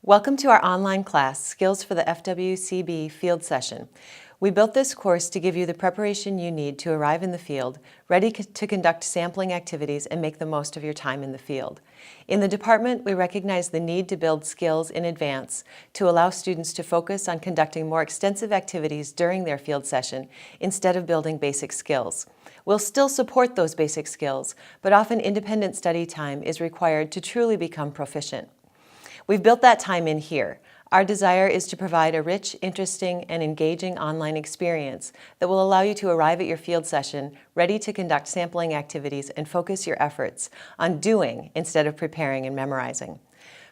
Welcome to our online class, Skills for the FWCB Field Session. We built this course to give you the preparation you need to arrive in the field, ready to conduct sampling activities and make the most of your time in the field. In the department, we recognize the need to build skills in advance to allow students to focus on conducting more extensive activities during their field session instead of building basic skills. We'll still support those basic skills, but often independent study time is required to truly become proficient. We've built that time in here. Our desire is to provide a rich, interesting, and engaging online experience that will allow you to arrive at your field session ready to conduct sampling activities and focus your efforts on doing instead of preparing and memorizing.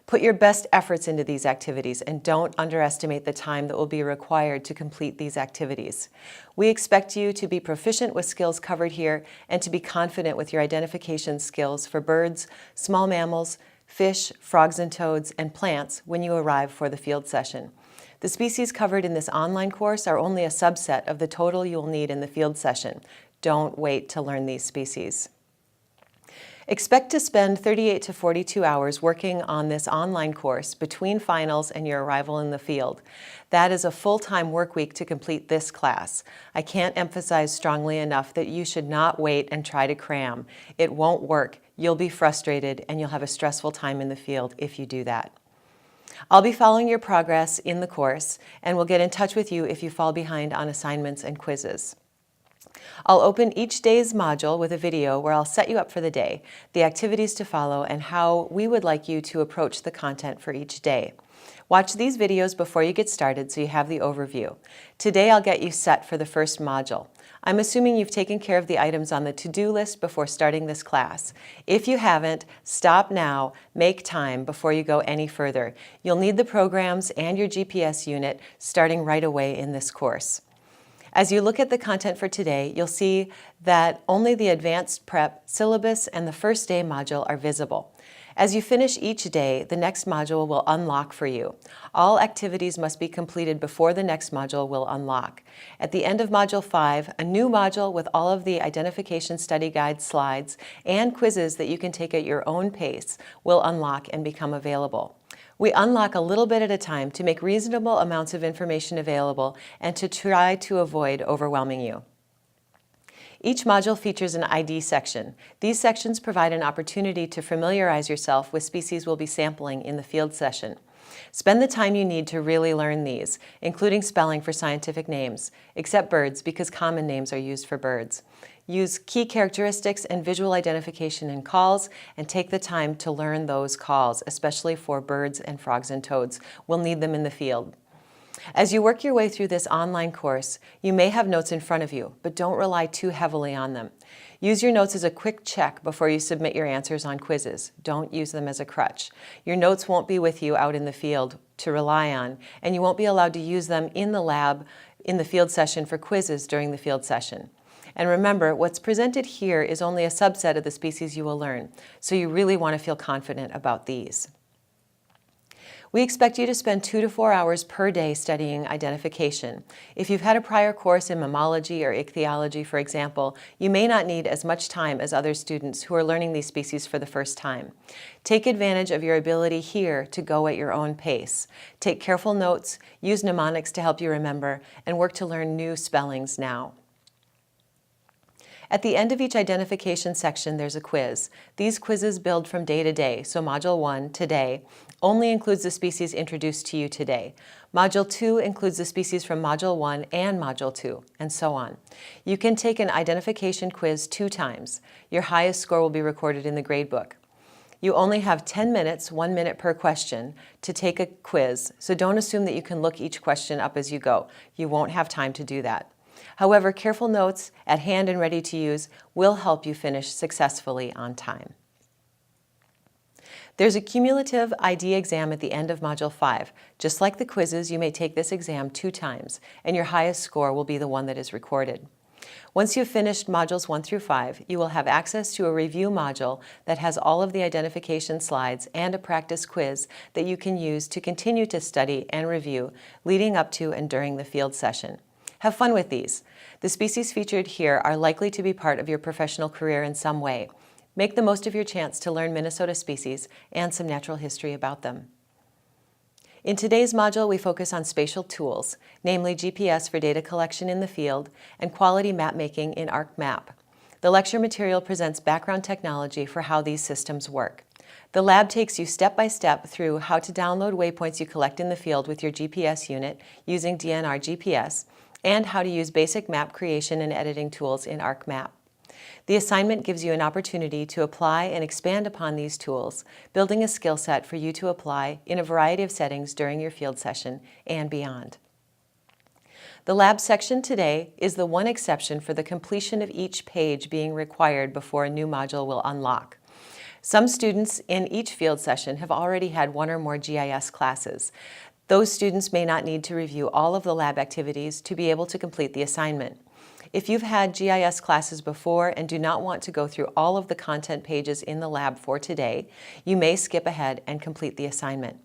Put your best efforts into these activities and don't underestimate the time that will be required to complete these activities. We expect you to be proficient with skills covered here and to be confident with your identification skills for birds, small mammals, fish, frogs and toads, and plants when you arrive for the field session. The species covered in this online course are only a subset of the total you'll need in the field session. Don't wait to learn these species. Expect to spend 38 to 42 hours working on this online course between finals and your arrival in the field. That is a full-time work week to complete this class. I can't emphasize strongly enough that you should not wait and try to cram. It won't work. You'll be frustrated and you'll have a stressful time in the field if you do that. I'll be following your progress in the course and will get in touch with you if you fall behind on assignments and quizzes. I'll open each day's module with a video where I'll set you up for the day, the activities to follow, and how we would like you to approach the content for each day. Watch these videos before you get started so you have the overview. Today I'll get you set for the first module. I'm assuming you've taken care of the items on the to-do list before starting this class. If you haven't, stop now, make time before you go any further. You'll need the programs and your GPS unit starting right away in this course. As you look at the content for today, you'll see that only the advanced prep, syllabus, and the first day module are visible. As you finish each day, the next module will unlock for you. All activities must be completed before the next module will unlock. At the end of Module 5, a new module with all of the identification study guide slides and quizzes that you can take at your own pace will unlock and become available. We unlock a little bit at a time to make reasonable amounts of information available and to try to avoid overwhelming you. Each module features an ID section. These sections provide an opportunity to familiarize yourself with species we'll be sampling in the field session. Spend the time you need to really learn these, including spelling for scientific names, except birds because common names are used for birds. Use key characteristics and visual identification in calls and take the time to learn those calls, especially for birds and frogs and toads. We'll need them in the field. As you work your way through this online course, you may have notes in front of you, but don't rely too heavily on them. Use your notes as a quick check before you submit your answers on quizzes. Don't use them as a crutch. Your notes won't be with you out in the field to rely on, and you won't be allowed to use them in the lab in the field session for quizzes during the field session. And remember, what's presented here is only a subset of the species you will learn, so you really want to feel confident about these. We expect you to spend 2 to 4 hours per day studying identification. If you've had a prior course in mammalogy or ichthyology, for example, you may not need as much time as other students who are learning these species for the first time. Take advantage of your ability here to go at your own pace. Take careful notes, use mnemonics to help you remember, and work to learn new spellings now. At the end of each identification section, there's a quiz. These quizzes build from day to day, so Module 1, today, only includes the species introduced to you today. Module 2 includes the species from Module 1 and Module 2, and so on. You can take an identification quiz 2 times. Your highest score will be recorded in the gradebook. You only have 10 minutes, 1 minute per question, to take a quiz, so don't assume that you can look each question up as you go. You won't have time to do that. However, careful notes at hand and ready to use will help you finish successfully on time. There's a cumulative ID exam at the end of Module 5. Just like the quizzes, you may take this exam 2 times, and your highest score will be the one that is recorded. Once you've finished Modules 1 through 5, you will have access to a review module that has all of the identification slides and a practice quiz that you can use to continue to study and review leading up to and during the field session. Have fun with these. The species featured here are likely to be part of your professional career in some way. Make the most of your chance to learn Minnesota species and some natural history about them. In today's module, we focus on spatial tools, namely GPS for data collection in the field and quality map making in ArcMap. The lecture material presents background technology for how these systems work. The lab takes you step by step through how to download waypoints you collect in the field with your GPS unit using DNR GPS, and how to use basic map creation and editing tools in ArcMap. The assignment gives you an opportunity to apply and expand upon these tools, building a skill set for you to apply in a variety of settings during your field session and beyond. The lab section today is the one exception for the completion of each page being required before a new module will unlock. Some students in each field session have already had one or more GIS classes. Those students may not need to review all of the lab activities to be able to complete the assignment. If you've had GIS classes before and do not want to go through all of the content pages in the lab for today, you may skip ahead and complete the assignment.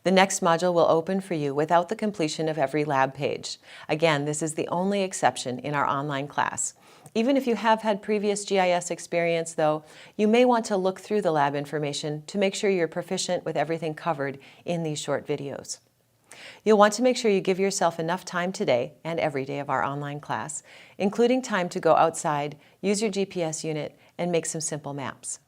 The next module will open for you without the completion of every lab page. Again, this is the only exception in our online class. Even if you have had previous GIS experience, though, you may want to look through the lab information to make sure you're proficient with everything covered in these short videos. You'll want to make sure you give yourself enough time today and every day of our online class, including time to go outside, use your GPS unit, and make some simple maps.